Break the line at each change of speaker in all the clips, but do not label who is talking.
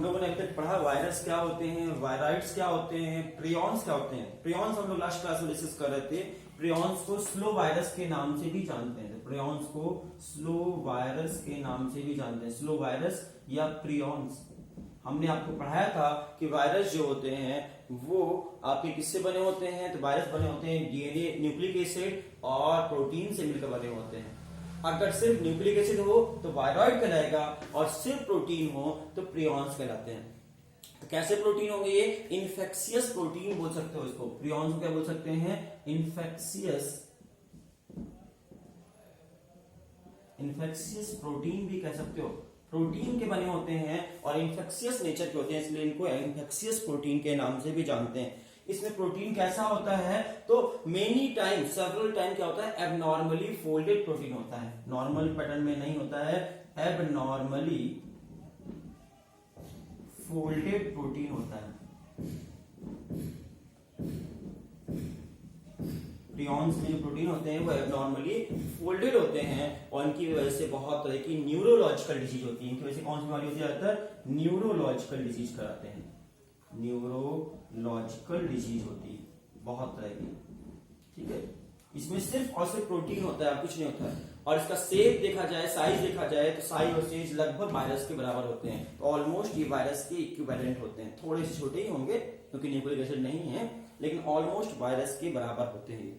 हम लोगों ने अभी तक पढ़ा वायरस क्या होते हैं, वायराइड्स क्या होते हैं, प्रियॉन्स क्या होते हैं। प्रियॉन्स हम लोग लास्ट क्लास में डिस्कस कर रहे थे। प्रियॉन्स को स्लो वायरस के नाम से भी जानते हैं, प्रियॉन्स को स्लो वायरस के नाम से भी जानते हैं, स्लो वायरस या प्रियॉन्स। हमने आपको पढ़ाया था कि वायरस जो होते हैं वो आपके किससे बने होते हैं, तो वायरस बने होते हैं डीएनए, न्यूक्लिक एसिड और प्रोटीन से मिलकर बने होते हैं। अगर सिर्फ न्यूक्लिक एसिड हो तो वायरॉइड कहलाएगा और सिर्फ प्रोटीन हो तो प्रियॉन्स कहलाते हैं। तो कैसे प्रोटीन होंगे ये? इन्फेक्शियस प्रोटीन बोल सकते हो इसको, प्रियॉन्स को क्या बोल सकते हैं? इन्फेक्शियस प्रोटीन भी कह सकते हो। प्रोटीन के बने होते हैं और इन्फेक्शियस नेचर के होते हैं, इसलिए इनको इन्फेक्शियस प्रोटीन के नाम से भी जानते हैं। इसमें प्रोटीन कैसा होता है? तो मेनी टाइम, सेवरल टाइम क्या होता है? एबनॉर्मली फोल्डेड प्रोटीन होता है, नॉर्मल पैटर्न में नहीं होता है, एबनॉर्मली फोल्डेड प्रोटीन होता है। प्रियॉन्स में जो प्रोटीन होते हैं वो एबनॉर्मली फोल्डेड होते हैं और इनकी वजह से बहुत तरह की न्यूरोलॉजिकल डिजीज होती है। इनकी वजह से कौन सी बीमारी होती है? ज्यादातर न्यूरोलॉजिकल डिजीज कराते हैं, न्यूरोलॉजिकल डिजीज होती है बहुत तरह की। ठीक है, इसमें सिर्फ और सिर्फ प्रोटीन होता है, कुछ नहीं होता है। और इसका शेप देखा जाए, साइज देखा जाए तो साइज और साइज लगभग वायरस के बराबर होते हैं। तो ऑलमोस्ट ये वायरस के इक्विवेलेंट होते हैं, थोड़े से छोटे ही होंगे क्योंकि न्यूक्लिक एसिड नहीं है, लेकिन ऑलमोस्ट वायरस के बराबर होते हैं।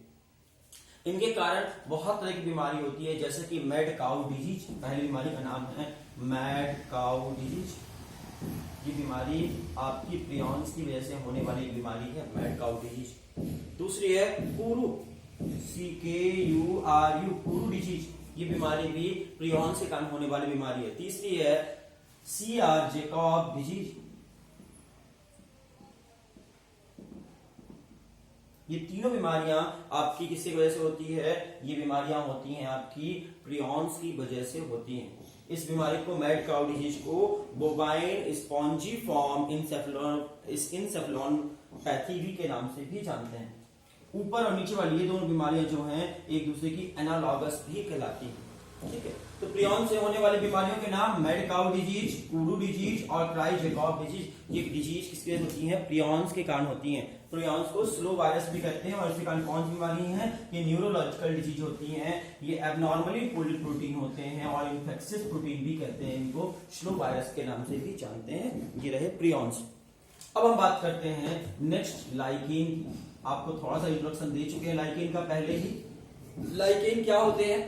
इनके कारण बहुत तरह की बीमारी होती है, जैसे कि मैड काउ डिजीज। पहली बीमारी का नाम है मैड काउ डिजीज। ये बीमारी आपकी प्रियॉन्स की वजह से होने वाली बीमारी है, मैड काउ डिजीज। दूसरी है कुरू, CKURU, कुरू डिजीज। ये बीमारी भी प्रियॉन्स के कारण होने वाली बीमारी है। तीसरी है CR जैकब डिजीज। ये तीनों बीमारियां आपकी किसकी वजह से होती है? ये बीमारियां होती हैं आपकी प्रियॉन्स की वजह से होती हैं। इस बीमारी को, मैड काउ डिजीज को, बोवाइन स्पॉन्जीफॉर्म इंसेफेलोपैथी भी के नाम से भी जानते हैं। ऊपर और नीचे वाली ये दोनों बीमारियां जो हैं एक दूसरे की एनालॉगस भी कहलाती हैं। ठीक है, तो प्रियॉन से होने वाली बीमारियों के नाम mad cow disease, Kuru disease और क्राई जैकब डिजीज। ये डिजीज किसके वजह होती हैं? प्रियॉन्स के कारण होती हैं। प्रियॉन्स को स्लो वायरस भी कहते हैं और इसके कारण कौन सी बीमारी है? ये न्यूरोलॉजिकल डिजीज होती हैं, ये एबनॉर्मली फोल्डेड प्रोटीन होते हैं और इन्फेक्शियस प्रोटीन भी कहते हैं। इनको स्लो वायरस के नाम से भी जानते हैं। ये रहे प्रियॉन्स। अब हम बात करते हैं नेक्स्ट लाइकेन की। आपको थोड़ा सा इंट्रोडक्शन दे चुके हैं लाइकेन का पहले ही। लाइकेन क्या होते हैं?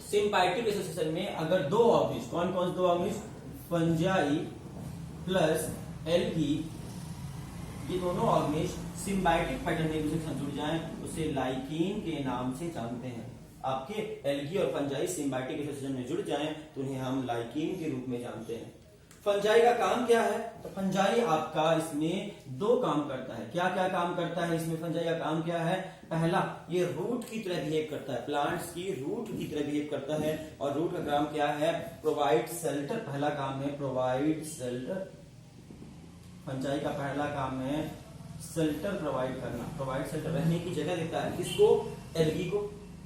सिम्बायोटिक एसोसिएशन में अगर दो ऑर्गेनिज्म, कौन कौन से दो ऑर्गेनिज्म? फंजाई प्लस एल्गी, ये दोनों ऑर्गेनिज्म सिम्बायोटिक पैटर्न में एक दूसरे के साथ जुड़ जाएं, उसे लाइकेन के नाम से जानते हैं। आपके एल्गी और फंजाई सिम्बायोटिक एसोसिएशन में जुड़ जाएं तो उन्हें हम लाइकेन के रूप में जानते हैं। फंजाई का काम क्या है? तो फंजाई आपका इसमें दो काम करता है। क्या क्या काम करता है इसमें? फंजाई का काम क्या है? पहला, ये रूट की तरह बिहेव करता है, प्लांट्स की रूट की तरह बिहेव करता है। और रूट का काम क्या है? Provide shelter. पहला काम है प्रोवाइड शेल्टर। फंजाई का पहला काम है शेल्टर प्रोवाइड करना, प्रोवाइड शेल्टर, रहने की जगह देता है। किसको? एल्गी को।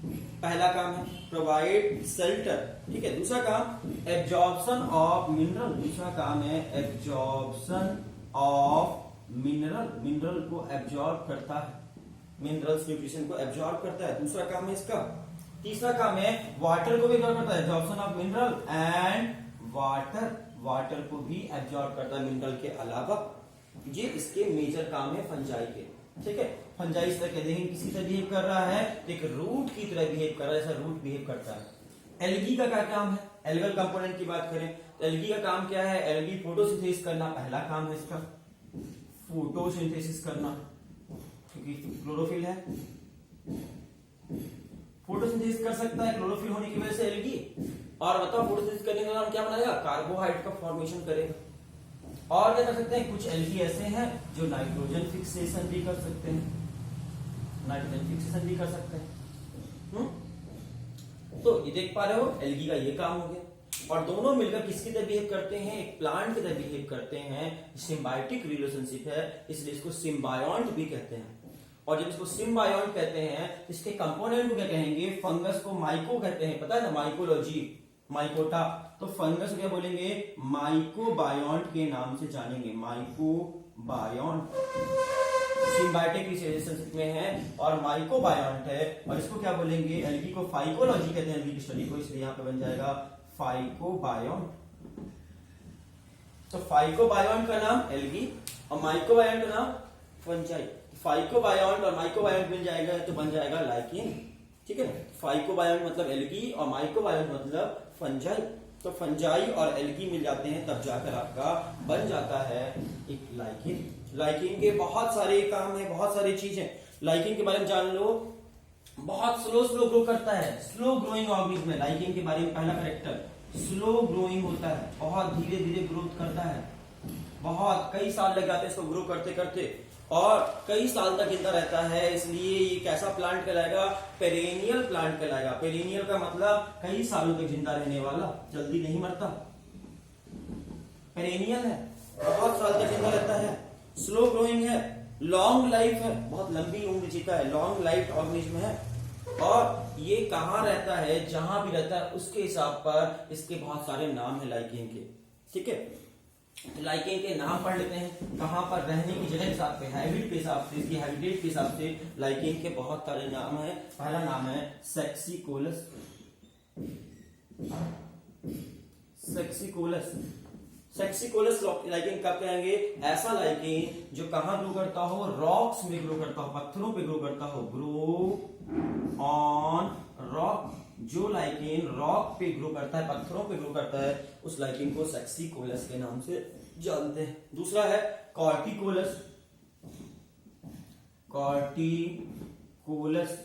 पहला काम है प्रोवाइड शेल्टर। ठीक है, दूसरा काम एब्जॉर्प्शन ऑफ मिनरल। दूसरा काम है एब्जॉर्प्शन ऑफ मिनरल, मिनरल को एब्जॉर्ब करता है, मिनरल्स न्यूट्रिशन को एब्जॉर्ब करता है, दूसरा काम है इसका। तीसरा काम है वाटर को भी एब्जॉर्ब करता है, absorption of mineral and water, water को भी एब्जॉर्ब करता है मिनरल के अलावा। ये इसके मेजर काम है फंजाई के। ठीक है, फंजाई इस तरह देखेंगे किसी तरह बिहेव कर रहा है, एक रूट की तरह बिहेव कर रहा है, जैसा रूट बिहेव करता है। एल्गी का क्या काम है? एल्गल कंपोनेंट की बात करें तो एल्गी का काम क्या है? एल्गी फोटोसिंथेसिस करना, पहला काम है इसका फोटोसिंथेसिस करना, क्योंकि क्लोरोफिल है, फोटोसिंथेसिस कर सकता है क्लोरोफिल होने की वजह से एल्गी। और बताओ फोटोसिंथेसिस करने के दौरान क्या बनाएगा? कार्बोहाइड्रेट का फॉर्मेशन करेगा। और क्या कर सकते हैं? कुछ एल्गी ऐसे हैं जो नाइट्रोजन फिक्सेशन भी कर सकते हैं, नाइट्रोजन फिक्सेशन भी कर सकते हैं। तो ये देख पा रहे हो, एल्गी का ये काम हो गया। और दोनों मिलकर किसकी तरह बिहेव करते हैं? एक प्लांट की तरह बिहेव करते हैं। सिम्बायोटिक रिलेशनशिप है, इसलिए इसको सिम्बायोंट भी कहते हैं। और जब इसको सिम्बायोंट कहते हैं तो इसके कंपोनेंट को क्या कहेंगे? फंगस को माइको कहते हैं, पता है ना, माइकोलॉजी, माइकोटा। तो फंगस को क्या बोलेंगे, माइकोबायोन्ट के नाम से जानेंगे, माइकोबायोन्ट। सिम्बायोटिक रिलेशनशिप में है और माइकोबायोन्ट है, और इसको क्या बोलेंगे, एल्गी को फाइकोलॉजी कहते हैं, एल्गी की स्टडी को, इसलिए यहाँ पे बन जाएगा फाइकोबायोन्ट। तो फाइकोबायोन्ट का नाम एल्गी और माइकोबायोन्ट का नाम फंजाई। फाइकोबायोन्ट और माइकोबायोन्ट मिल जाएगा तो बन जाएगा लाइकेन, ठीक है। फाइकोबायोन्ट मतलब एल्गी और माइकोबायोन्ट मतलब फंजाई। तो फंजाई और एल्गी मिल जाते हैं तब जाकर आपका बन जाता है एक लाइकेन। लाइकेन के बहुत सारे काम है, बहुत सारी चीजें लाइकेन के बारे में जान लो। बहुत स्लो ग्रो करता है, स्लो ग्रोइंग ऑर्गेनिज्म है। लाइकेन के बारे में पहला कैरेक्टर स्लो ग्रोइंग होता है, बहुत धीरे धीरे ग्रोथ करता है, बहुत कई साल लग जाते हैं इसको ग्रो करते करते, और कई साल तक जिंदा रहता है, इसलिए ये कैसा प्लांट कहलाएगा, पेरेनियल प्लांट कहलाएगा। पेरेनियल का मतलब कई सालों तक जिंदा रहने वाला, जल्दी नहीं मरता, पेरेनियल है, बहुत साल तक जिंदा रहता है, स्लो ग्रोइंग है, लॉन्ग लाइफ है, बहुत लंबी उम्र जीता है, लॉन्ग लाइफ ऑर्गेनिज्म है। और ये कहाँ रहता है, जहां भी रहता है उसके हिसाब पर इसके बहुत सारे नाम है लाइकेन के, ठीक है। तो लाइकेन के नाम पढ़ लेते हैं, कहां पर रहने की जगह के हिसाब से, हैबिट के हिसाब से, इसकी हैबिटेट के हिसाब से लाइकेन के बहुत सारे नाम है। पहला नाम है सेक्सिकोलस। सेक्सिकोलस, सेक्सिकोलस लाइकेन कब कहेंगे, ऐसा लाइकेन जो कहां ग्रो करता हो, रॉक्स में ग्रो करता हो, पत्थरों पे ग्रो करता हो, ग्रो ऑन रॉक। जो लाइकेन रॉक पे ग्रो करता है, पत्थरों पे ग्रो करता है, उस लाइकेन को सेक्सिकोलस के नाम से जानते हैं। दूसरा है कॉर्टिकोलस। कॉर्टिकोलस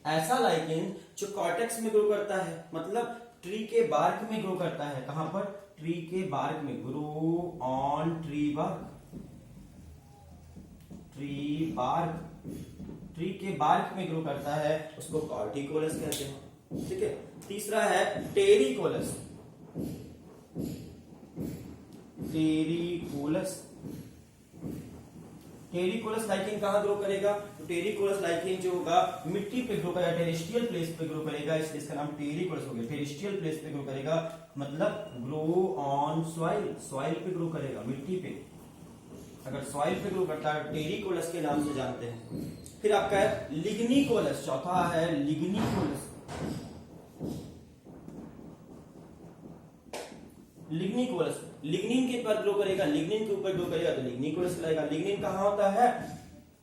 ऐसा लाइकेन जो कॉर्टेक्स में ग्रो करता है, मतलब ट्री के बार्क में ग्रो करता है। कहां पर, ट्री के बार्क में, grow on tree bark, tree bark, tree के बार्क में ग्रो करता है, उसको कॉर्टिकोलस कहते हैं, ठीक है। तीसरा है टेरिकोलस। टेरिकोलस, टेरिकोलस लाइकेन कहां ग्रो करेगा, तो टेरिकोलस लाइकेन जो होगा मिट्टी पे ग्रो करेगा, टेरेस्ट्रियल प्लेस पे ग्रो करेगा, इसलिए इसका नाम टेरिकोलस हो गया। टेरेस्ट्रियल प्लेस पे ग्रो करेगा मतलब ग्रो ऑन सॉइल, सॉइल पे ग्रो करेगा, मिट्टी पे। अगर सॉइल पे ग्रो करता है टेरिकोलस के नाम से जानते हैं। फिर आपका है लिग्निकोलस, चौथा है लिग्निकोलस। लिग्निकोलस, लिग्निन के ऊपर ग्रो करेगा, लिग्निन के ऊपर ग्रो करेगा तो लिग्निकोलस कहलाएगा। लिग्निन कहां होता है,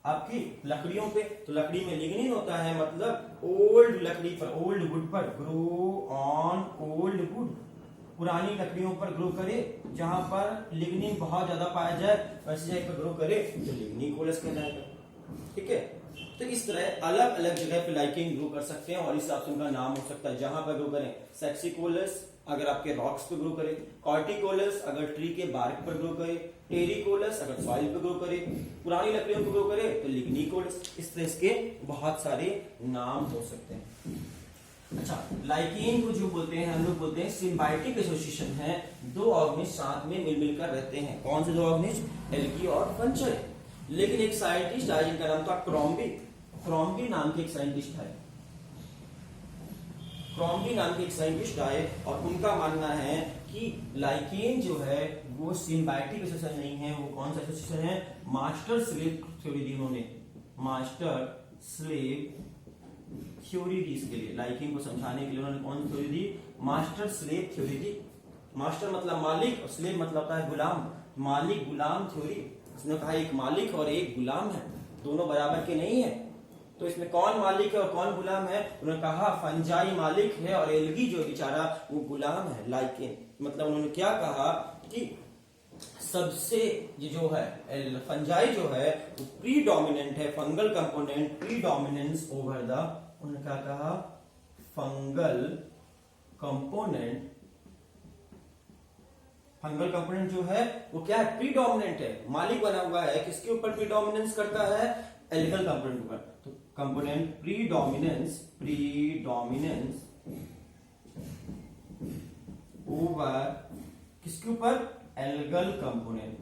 आपकी लकड़ियों पे, तो लकड़ी में लिग्निन होता है, मतलब ओल्ड लकड़ी पर, ओल्ड वुड पर, ग्रो ऑन ओल्ड वुड, पुरानी लकड़ियों पर ग्रो करे, जहां पर लिग्निन बहुत ज्यादा पाया जाए वैसे जगह पर ग्रो करे तो लिग्निकोलस कहलाएगा, ठीक है। तो इस तरह अलग अलग जगह पे लाइकेन ग्रो कर सकते हैं और इस हिसाब से उनका नाम हो सकता है। जहां पर ग्रो करें, सेक्सिकोलस अगर आपके रॉक्स पे ग्रो करे, कॉर्टिकोलस अगर ट्री के बार्क पर ग्रो करे, टेरिकोलस अगर सॉइल पे ग्रो करे, पुरानी लकड़ियों पे ग्रो करे तो लिग्निकोलस। इस तरह इसके बहुत सारे नाम हो सकते हैं। अच्छा, लाइकेन को जो बोलते हैं हम लोग बोलते हैं सिम्बायोटिक एसोसिएशन है, दो ऑर्गेनिज्म साथ में मिलकर रहते हैं। कौन से दो ऑर्गेनिज्म, एल्गी और फंजाई। लेकिन एक साइंटिस्ट आया जिनका नाम था क्रॉम्बी, क्रॉम्बी नाम के एक साइंटिस्ट है, क्रॉम्बी नाम के एक साइंटिस्ट आए और उनका मानना है कि लाइकेन जो है वो सिम्बायोटिक एसोसिएशन नहीं है। वो कौन सा एसोसिएशन है, मास्टर स्लेव थ्योरी दी उन्होंने, मास्टर स्लेव थ्योरी दी। इसके लिए लाइकेन को समझाने के लिए उन्होंने कौन सी थ्योरी दी, मास्टर स्लेव थ्योरी दी। मास्टर मतलब मालिक और स्लेव मतलब होता है गुलाम, मालिक गुलाम थ्योरी। उसने कहा एक मालिक और एक गुलाम है, दोनों बराबर के नहीं है, तो इसमें कौन मालिक है और कौन गुलाम है। उन्होंने कहा फंजाई मालिक है और एल्गी जो बेचारा वो गुलाम है। लाइकेन मतलब उन्होंने क्या कहा कि सबसे ये जो है फंजाई जो है वो प्रीडोमिनेंट है, fungal component predominance over the, उन्होंने क्या कहा, फंगल कंपोनेंट, फंगल कंपोनेंट जो है वो क्या है, प्रीडोमिनेंट है, मालिक बना हुआ है। किसके ऊपर प्रीडोमिनेंस करता है, एल्गल कंपोनेंट ऊपर। तो कंपोनेंट प्रीडोमिनेंस, प्रीडोमिनेंस ओवर किसके ऊपर, एल्गल कंपोनेंट,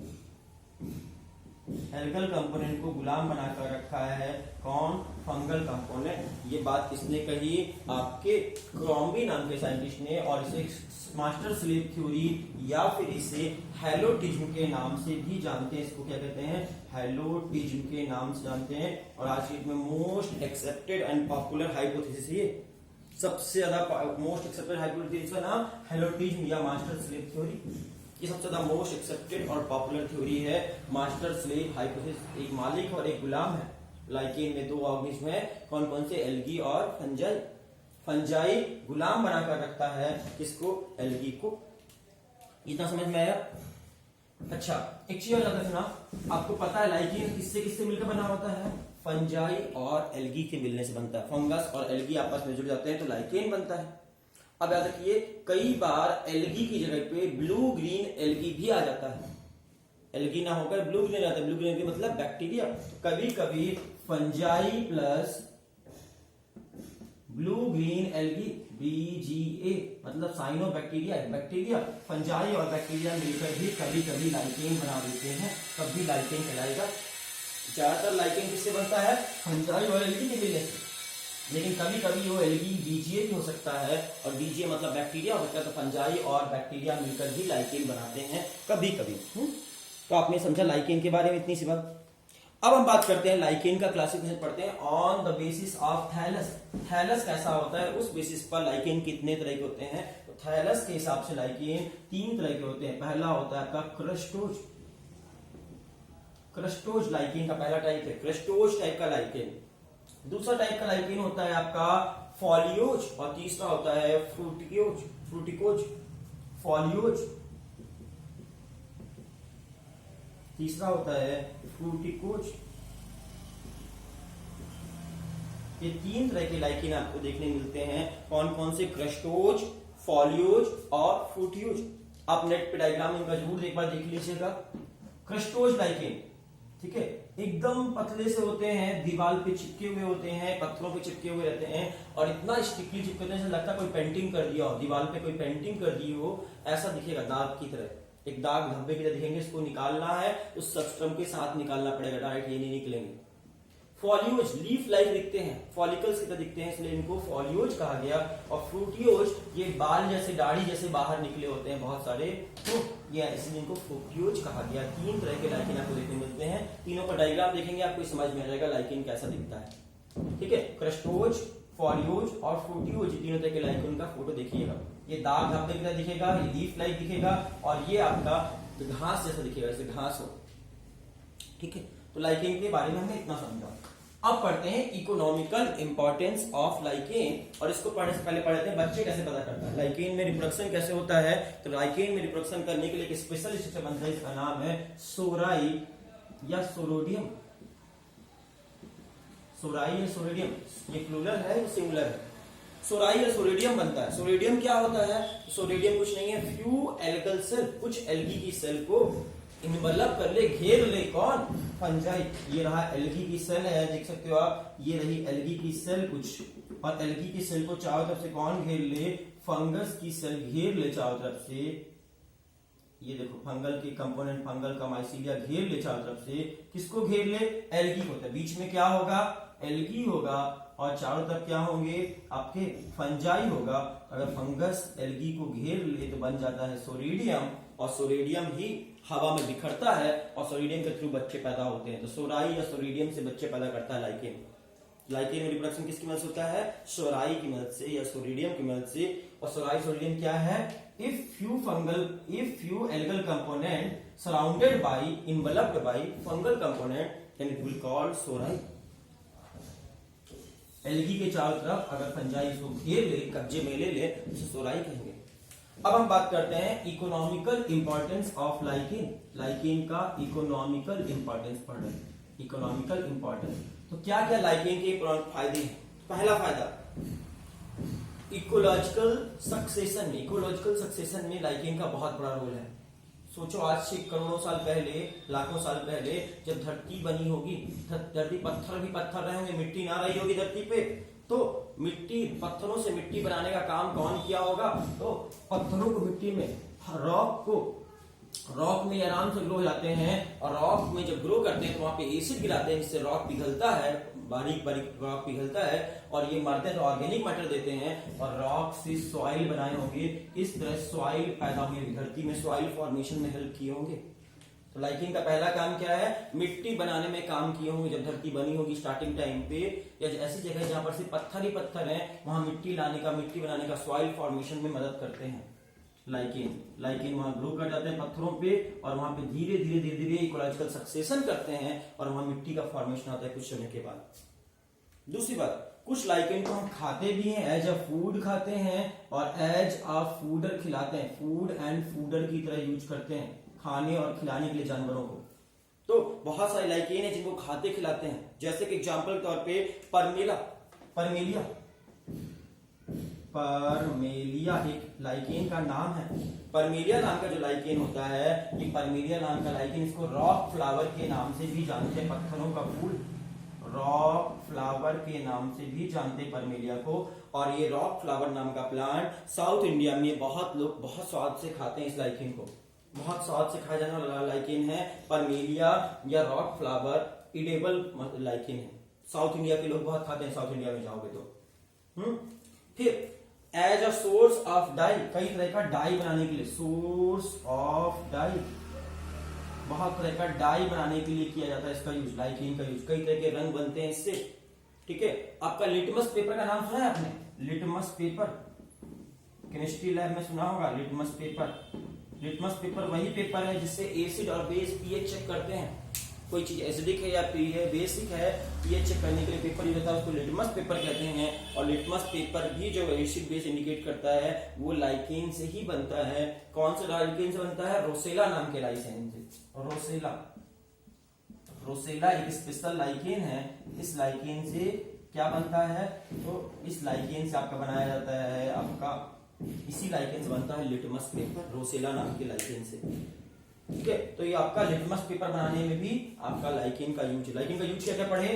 एल्गल कंपोनेंट को गुलाम बनाकर रखा है कौन? Fungal component. ये बात किसने कही? आपके क्रॉम्बी नाम के साइंटिस्ट ने, और इसे मास्टर स्लेव थ्योरी या फिर इसे हेलोटिज्म के नाम से भी जानते हैं। इसको क्या कहते हैं? हेलोटिज्म के नाम से जानते हैं। और आज की डेट में most accepted and popular hypothesis, ये सबसे ज्यादा मोस्ट एक्सेप्टेड हाइपोथेसिस का नाम हेलोटिज्म या मास्टर स्लेव थ्योरी। ये सबसे ज्यादा मोस्ट एक्सेप्टेड और पॉपुलर थ्योरी है मास्टर स्लेव हाइपोथेसिस। एक मालिक और एक गुलाम है। लाइकेन में दो ऑर्गेनिज्म है, कौन कौन से? एल्गी और फंजाई। फंजाई गुलाम बनाकर रखता है किसको? एल्गी को। इतना समझ में आया? अच्छा, एक चीज और याद रखना, आपको पता है लाइकेन किससे किससे मिलकर बना होता है? फंजाई और एल्गी के मिलने से बनता है। फंगस और एल्गी आपस में जुड़ जाते हैं तो लाइकेन बनता है। अब याद रखिए, कई बार एल्गी की जगह पे ब्लू ग्रीन एल्गी भी आ जाता है। एल्गी ना होकर ब्लू ग्रीन आता है। ब्लू ग्रीन मतलब बैक्टीरिया। कभी कभी fungi plus blue green algae, BGA मतलब साइनो बैक्टीरिया, बैक्टीरिया, फंजाई और बैक्टीरिया मिलकर भी कभी कभी लाइकेन बना देते हैं, तब भी लाइकेन कहलाएगा। ज्यादातर लाइकेन किससे बनता है? फंजाई और एल्गी के मिलने से। लेकिन कभी कभी वो एल्गी BGA भी हो सकता है, और BGA मतलब बैक्टीरिया होता है, तो फंजाई और बैक्टीरिया मिलकर भी लाइकेन बनाते हैं कभी कभी। तो आपने समझा लाइकेन के बारे में इतनी सी बात। अब हम बात करते हैं लाइकेन का क्लासिफिकेशन पढ़ते हैं on the basis of thallus. Thallus कैसा होता है उस बेसिस पर लाइकेन कितने तरह के होते हैं? तो थैलस के हिसाब से लाइकेन 3 तरह के होते हैं। पहला होता है आपका क्रस्टोज। क्रस्टोज लाइकेन का पहला टाइप है, क्रस्टोज टाइप का लाइकेन। दूसरा टाइप का लाइकेन होता है आपका फॉलियोज, और तीसरा होता है फ्रूटिकोज। फ्रूटिकोज, फॉलियोज, तीसरा होता है फ्रूटिकोज। ये 3 तरह के लाइकेन आपको देखने मिलते हैं। कौन कौन से? क्रस्टोज, फॉलियोज और फ्रूटियोज। आप नेट पे डायग्राम इनका जरूर एक बार देख लीजिएगा। क्रस्टोज लाइकेन, ठीक है, एकदम पतले से होते हैं, दीवार पे चिपके हुए होते हैं, पत्थरों पे चिपके हुए रहते हैं, और इतना स्टिकली चिपके हैं लगता है कोई पेंटिंग कर दिया हो, दीवार पे कोई पेंटिंग कर दी हो, ऐसा दिखेगा दाग की तरह। एक दाग धब्बे की तरह दिखेंगे। इसको निकालना है उस सबस्ट्रम के साथ निकालना पड़ेगा, डायरेक्ट ये नहीं निकलेंगे। फॉलियोज लीफ लाइक दिखते हैं, फॉलिकल्स की तरह दिखते हैं, इसलिए इनको फॉलियोज कहा गया। और फ्रूटियोज ये बाल जैसे, दाढ़ी जैसे बाहर निकले होते हैं बहुत सारे, तो ये इसलिए इनको फ्रूटियोज कहा गया। 3 तरह के लाइकेन आपको देखने मिलते हैं। तीनों का डायग्राम देखेंगे आपको समझ में आ जाएगा लाइकेन कैसा दिखता है। ठीक है, क्रस्टोज, फॉलियोज और फ्रूटियोज, तीनों तरह के लाइकेन का फोटो देखिएगा। ये दाग धब्बे की तरह दिखेगा, ये लीफ लाइक दिखेगा, और ये आपका घास जैसा दिखेगा, जैसे घास हो। ठीक है, तो लाइकेन के बारे में हमने इतना समझा। अब पढ़ते हैं इकोनॉमिकल इंपॉर्टेंस ऑफ लाइकेन, और इसको पढ़ने से पहले पढ़ते हैं बच्चे कैसे पता करता है लाइकेन में रिप्रोडक्शन कैसे होता है। तो लाइकेन में रिप्रोडक्शन करने के लिए एक स्पेशल स्ट्रक्चर बनता है, इसका नाम है सोराई या सोरोडियम। सोराई या सोरोडियम, ये प्लूरल है या सिंगुलर है? सोराई या सोरेडियम बनता है। सोरेडियम क्या होता है? सोरेडियम कुछ नहीं है, फ्यू एल्गल सेल, कुछ एल्गी की सेल को इन्वेलप कर ले, घेर ले। कौन? फंजाई। ये रहा एल्गी की सेल है, देख सकते हो आप, ये रही एल्गी की सेल कुछ, और एल्गी की सेल को चारों तरफ से कौन घेर ले? फंगस की सेल घेर ले चारों तरफ से। ये देखो फंगल के कंपोनेंट, फंगल का माइसीलिया घेर ले चारों तरफ से। किसको घेर ले? एल्गी को। बीच में क्या होगा? एल्गी होगा, और चारों तरफ क्या होंगे? आपके फंजाई होगा। अगर फंगस एल्गी को घेर ले तो बन जाता है सोरेडियम, और सोरेडियम ही हवा में बिखरता है, और सोरेडियम के थ्रू बच्चे पैदा होते हैं। तो सोराई या सोरेडियम से बच्चे पैदा करता है लाइकेन। लाइकेन में रिप्रोडक्शन किसकी मदद से होता है? सोराई की मदद से या सोरेडियम की मदद से। और सोराई सोरेडियम क्या है? If few algal component surrounded by, enveloped by fungal component, then it will called सोराई। एल्गी के चारों तरफ अगर फंजाई इसको घेर ले, कब्जे में ले ले, तो सोराई कहेंगे। अब हम बात करते हैं economical importance of lichen. Lichen का इकोनॉमिकल इंपॉर्टेंस पढ़ रहे हैं। इकोनॉमिकल इंपॉर्टेंस, तो क्या क्या लाइकेन के फायदे हैं? पहला फायदा, इकोलॉजिकल सक्सेशन में। इकोलॉजिकल सक्सेशन में लाइकेन का बहुत बड़ा रोल है। सोचो आज से करोड़ों साल पहले, लाखों साल पहले जब धरती बनी होगी, धरती पत्थर भी पत्थर रहे होंगे, मिट्टी ना रही होगी धरती पे, तो मिट्टी, पत्थरों से मिट्टी बनाने का काम कौन किया होगा? तो पत्थरों को, मिट्टी में रॉक को रॉक में आराम से ग्रो हो जाते हैं, और रॉक में जब ग्रो करते हैं तो वहां पे एसिड गिराते हैं जिससे रॉक पिघलता है, बारीक बारीक रॉक पिघलता है, और ये मरते हैं तो ऑर्गेनिक मैटर देते हैं और रॉक से सॉइल बनाए होंगे। इस तरह सॉइल पैदा हुई, धरती में सॉइल फॉर्मेशन में हेल्प किए होंगे। तो लाइकेन का पहला काम क्या है, मिट्टी बनाने में काम किए होंगे। जब धरती बनी होगी स्टार्टिंग टाइम पे, या ऐसी जगह जहां पर सिर्फ पत्थर ही पत्थर है, वहां मिट्टी बनाने का सॉइल फॉर्मेशन में मदद करते हैं लाइकेन वहां ग्रो कर जाते हैं पत्थरों पे, और वहां पे धीरे धीरे धीरे धीरे इकोलॉजिकल सक्सेशन करते हैं, और वहां मिट्टी का फॉर्मेशन आता है कुछ समय के बाद। दूसरी बात, कुछ लाइकेन को हम खाते भी हैं, एज अ फूड खाते हैं और एज अ फूडर खिलाते हैं, फूड एंड फूडर की तरह यूज करते हैं, खाने और खिलाने के लिए जानवरों को। तो बहुत सारे लाइकेन है जिनको खाते खिलाते हैं, जैसे कि एग्जांपल के तौर पे परमेलिया एक लाइकेन का नाम है। परमेलिया नाम का जो लाइकेन होता है, ये परमेलिया नाम का लाइकेन, इसको रॉक फ्लावर के नाम से भी जानते हैं, पत्थरों का फूल, रॉक फ्लावर के नाम से भी जानते हैं परमेलिया को। और ये रॉक फ्लावर नाम का प्लांट साउथ इंडिया में बहुत लोग बहुत स्वाद से खाते हैं। इस लाइकेन को बहुत स्वाद से खाया जाने वाला लाइकेन है परमेलिया या रॉक फ्लावर, इडेबल लाइकेन है। साउथ इंडिया के लोग बहुत खाते हैं, साउथ इंडिया में जाओगे तो। फिर as a source of dye, कई तरह का डाई बनाने के लिए, सोर्स ऑफ डाई, बहुत तरह का डाई बनाने के लिए किया जाता है इसका यूज, लाइकेन का यूज। कई तरह के रंग बनते हैं इससे, ठीक है। आपका लिटमस पेपर का नाम सुना है आपने? लिटमस पेपर केमिस्ट्री लैब में सुना होगा। लिटमस पेपर वही पेपर है जिससे एसिड और बेस पीएच चेक करते हैं। कोई चीज एसिडिक है या बेसिक है, पीएच चेक करने के लिए पेपर यूज होता है, उसको लिटमस पेपर कहते हैं। और लिटमस पेपर भी जो एसिड बेस इंडिकेट करता है वो लाइकेन से ही बनता है। कौन सा लाइकेन से बनता है? रोसेला नाम के लाइकेन से। रोसेला एक स्पेशल लाइकेन है। इस लाइकेन से क्या बनता है? तो इस लाइकेन से आपका बनाया जाता है, आपका इसी लाइकेन से बनता है लिटमस पेपर, रोसेला नाम के लाइकेन से, ठीक है। तो ये आपका लिटमस पेपर बनाने में भी आपका लाइकेन का यूज है। लाइकेन का यूज क्या क्या पढ़े?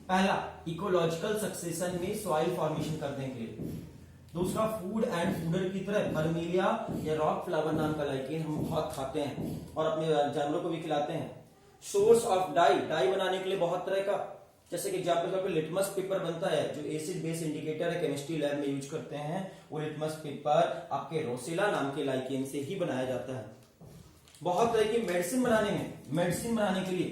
पहला, इकोलॉजिकल सक्सेशन में सॉइल फॉर्मेशन करने के लिए। दूसरा, फूड एंड फूडर की तरह परमेलिया या रॉक फ्लावर नाम का लाइकेन हम बहुत खाते हैं और अपने जानवरों को भी खिलाते हैं। सोर्स ऑफ डाई, डाई बनाने के लिए बहुत तरह का, जैसे कि एग्जांपल पे लिटमस पेपर बनता है जो एसिड बेस इंडिकेटर है, केमिस्ट्री लैब में यूज करते हैं। वो लिटमस पेपर आपके रोसेला नाम के लाइकेन से ही बनाया जाता है। बहुत तरह की मेडिसिन बनाने के लिए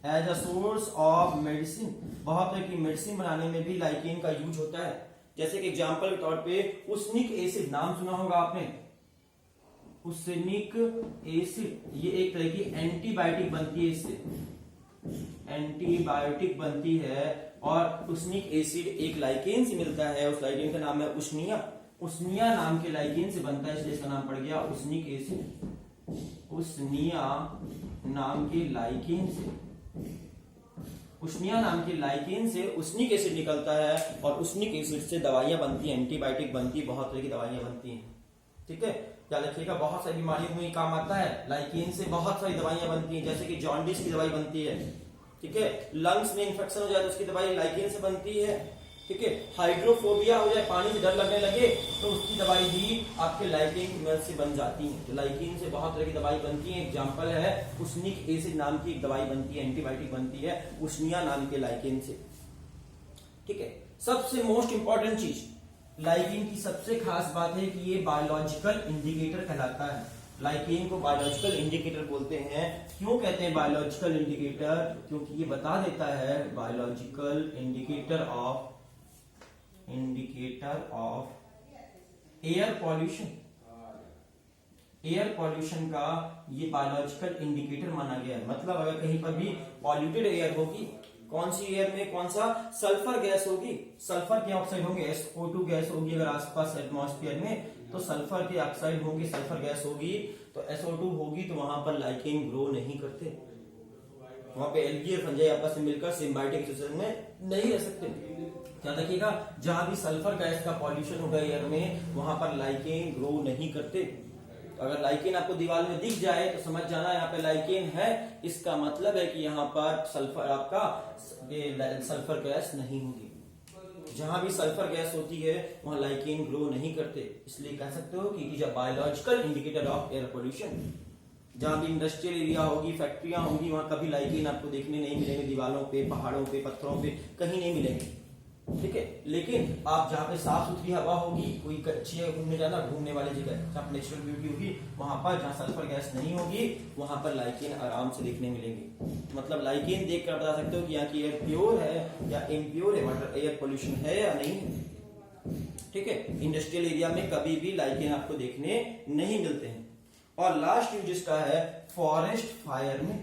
as a source of medicine, बहुत तरह की मेडिसिन बनाने में भी लाइकेन का यूज होता है। जैसे कि एग्जांपल के तौर पे उसनिक एसिड, नाम सुना होगा आपने, उसनिक एसिड, ये एक तरह की एंटीबायोटिक बनती है, इससे एंटीबायोटिक बनती है। और उसनिक एसिड एक लाइकेन से मिलता है, उस लाइकेन का नाम है उसनिया नाम के लाइकेन से बनता है, इसलिए इसका नाम पड़ गया उसनिक एसिड। उसनिया नाम के लाइकेन से उसनिक एसिड निकलता है, और उसनिक एसिड से दवाइयां बनती हैं, एंटीबायोटिक बनती है, बहुत तरह की दवाइयां बनती हैं, ठीक है। क्या रखिएगा, बहुत सारी बीमारियों में काम आता है। लाइकेन से बहुत सारी दवाइयां बनती हैं, जैसे कि जॉन्डिस की दवाई बनती है, ठीक है। लंग्स में इंफेक्शन हो जाए तो उसकी दवाई लाइकेन से बनती है, ठीक है। हाइड्रोफोबिया हो जाए, पानी से डर लगने लगे, तो उसकी दवाई भी आपके लाइकेन की मदद से बन जाती है। तो लाइकेन से बहुत तरह की दवाई बनती है। एग्जांपल है उसनिक एसिड नाम की एक दवाई बनती है, एंटीबायोटिक बनती है उसनिया नाम के लाइकेन से, ठीक है। सबसे मोस्ट इंपॉर्टेंट चीज, लाइकेन की सबसे खास बात है कि ये बायोलॉजिकल इंडिकेटर कहलाता है। लाइकेन को बायोलॉजिकल इंडिकेटर बोलते हैं। क्यों कहते हैं बायोलॉजिकल इंडिकेटर? क्योंकि ये बता देता है, biological indicator of air pollution का ये बायोलॉजिकल इंडिकेटर माना गया है। मतलब अगर कहीं पर भी पॉल्यूटेड एयर होगी, कौन सी एयर में कौन सा सल्फर गैस होगी, सल्फर के ऑक्साइड होंगे, SO2 गैस होगी अगर आसपास एटमॉस्फेयर में, तो सल्फर के ऑक्साइड होंगे, सल्फर गैस होगी, तो SO2 होगी, तो वहां पर लाइकेन ग्रो नहीं करते। वहां पे एल्गी और फंजाई आपस में मिलकर सिम्बायोटिक सिचुएशन में नहीं रह सकते। क्या देखिएगा, जहां भी सल्फर गैस का पॉल्यूशन होगा एयर में, वहां पर लाइकेन ग्रो नहीं करते। अगर लाइकेन आपको दीवार में दिख जाए तो समझ जाना यहाँ पे लाइकेन है, इसका मतलब है कि यहाँ पर सल्फर आपका सल्फर गैस नहीं होगी। जहां भी सल्फर गैस होती है वहां लाइकेन ग्रो नहीं करते। इसलिए कह सकते हो कि it is a biological indicator of air pollution. जहां भी इंडस्ट्रियल एरिया होगी, फैक्ट्रियां होंगी, वहां कभी लाइकेन आपको देखने नहीं मिलेंगे। दीवारों पे, पहाड़ों पे, पत्थरों पे कहीं नहीं मिलेंगे, ठीक है। लेकिन आप जहाँ पे साफ सुथरी हवा होगी, कोई अच्छी जगह घूमने जाना, घूमने वाली जगह जहाँ नेचुरल ब्यूटी होगी, वहां पर जहाँ सल्फर गैस नहीं होगी, वहां पर लाइकेन आराम से देखने मिलेंगे। मतलब लाइकेन देख कर बता सकते हो कि यहाँ की एयर प्योर है या इम्प्योर है, मतलब एयर पोल्यूशन है या नहीं है, ठीक है। इंडस्ट्रियल एरिया में कभी भी लाइकेन आपको देखने नहीं मिलते हैं। और लास्ट यूज इसका है फॉरेस्ट फायर में।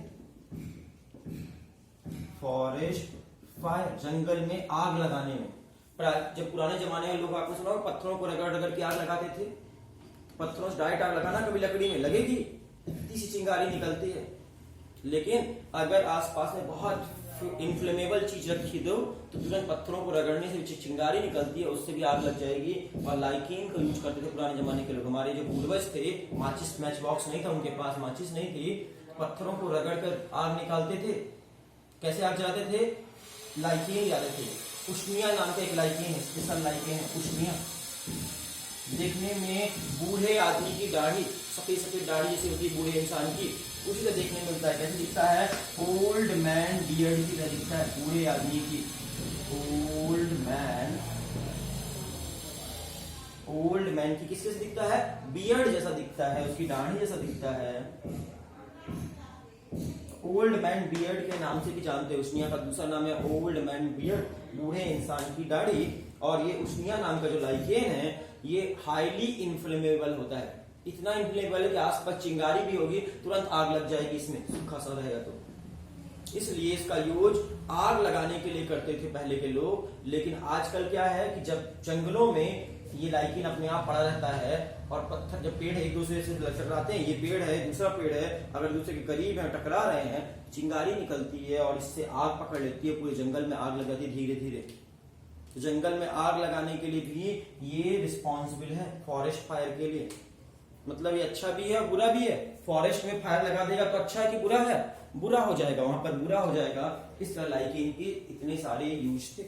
फॉरेस्ट फायर, जंगल में आग लगाने में। जब पुराने जमाने में लोग, आपने सुना पत्थरों को रगड़ रगड़ के आग लगाते थे। पत्थरों से डायरेक्ट आग लगाना, कभी लकड़ी में लगेगी, इतनी सी चिंगारी निकलती है। लेकिन अगर आसपास में बहुत इन्फ्लेमेबल चीज रखी दो तो तुरंत पत्थरों को रगड़ने से चिंगारी निकलती है, उससे भी आग लग जाएगी। और लाइकेन का यूज करते थे पुराने जमाने के लोग। हमारे जो पूर्वज थे, माचिस मैच बॉक्स नहीं था उनके पास, माचिस नहीं थी, पत्थरों को रगड़ कर आग निकालते थे। कैसे आग जलाते थे? लाइकेन जलाते थे। उष्मिया नाम का एक लाइकेन है, स्पेशल लाइकेन है उष्मिया। देखने में बूढ़े आदमी की दाढ़ी, सफेद सफेद दाढ़ी जैसी होती है बूढ़े इंसान की, उसी से देखने में मिलता है। कैसे दिखता है? ओल्ड मैन बियर्ड की तरह दिखता है, बूढ़े आदमी की। ओल्ड मैन की किस जैसे दिखता है? बियर्ड जैसा दिखता है, उसकी दाढ़ी जैसा दिखता है। ओल्ड मैन बियर्ड के नाम से भी जानते हैं। उष्मिया का दूसरा नाम है ओल्ड मैन बियर्ड, बूढ़े इंसान की दाढ़ी। और ये उष्मिया नाम का जो लाइकेन है, ये हाईली इन्फ्लेमेबल होता है। इतना इन्फ्लेमेबल है कि आसपास चिंगारी भी होगी, तुरंत आग लग जाएगी इसमें, सूखा सा रहेगा तो। इसलिए इसका यूज आग लगाने के लिए करते थे पहले के लोग। लेकिन आजकल क्या है कि जब जंगलों में ये लाइकेन अपने आप पड़ा रहता है और पत्थर, जब पेड़ एक दूसरे से टकराते हैं, ये पेड़ है दूसरा पेड़ है, अगर दूसरे के करीब है, टकरा रहे हैं, चिंगारी निकलती है और इससे आग पकड़ लेती है, पूरे जंगल में आग लग जाती है धीरे धीरे। तो जंगल में आग लगाने के लिए भी ये रिस्पॉन्सिबल है फॉरेस्ट फायर के लिए। मतलब ये अच्छा भी है बुरा भी है। फॉरेस्ट में फायर लगा देगा तो अच्छा है कि बुरा है? बुरा हो जाएगा, वहां पर बुरा हो जाएगा। इस तरह लाइकेन के इतने सारे यूज थे।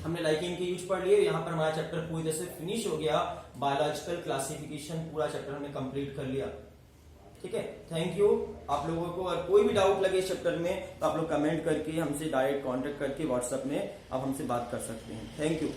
हमने लाइकेन के यूज पढ़ लिए। यहाँ पर हमारा चैप्टर पूरी तरह से फिनिश हो गया। बायोलॉजिकल क्लासिफिकेशन पूरा चैप्टर हमने कंप्लीट कर लिया, ठीक है। Thank you. आप लोगों को अगर कोई भी डाउट लगे इस चैप्टर में तो आप लोग कमेंट करके हमसे डायरेक्ट कांटेक्ट करके व्हाट्सएप में आप हमसे बात कर सकते हैं। Thank you.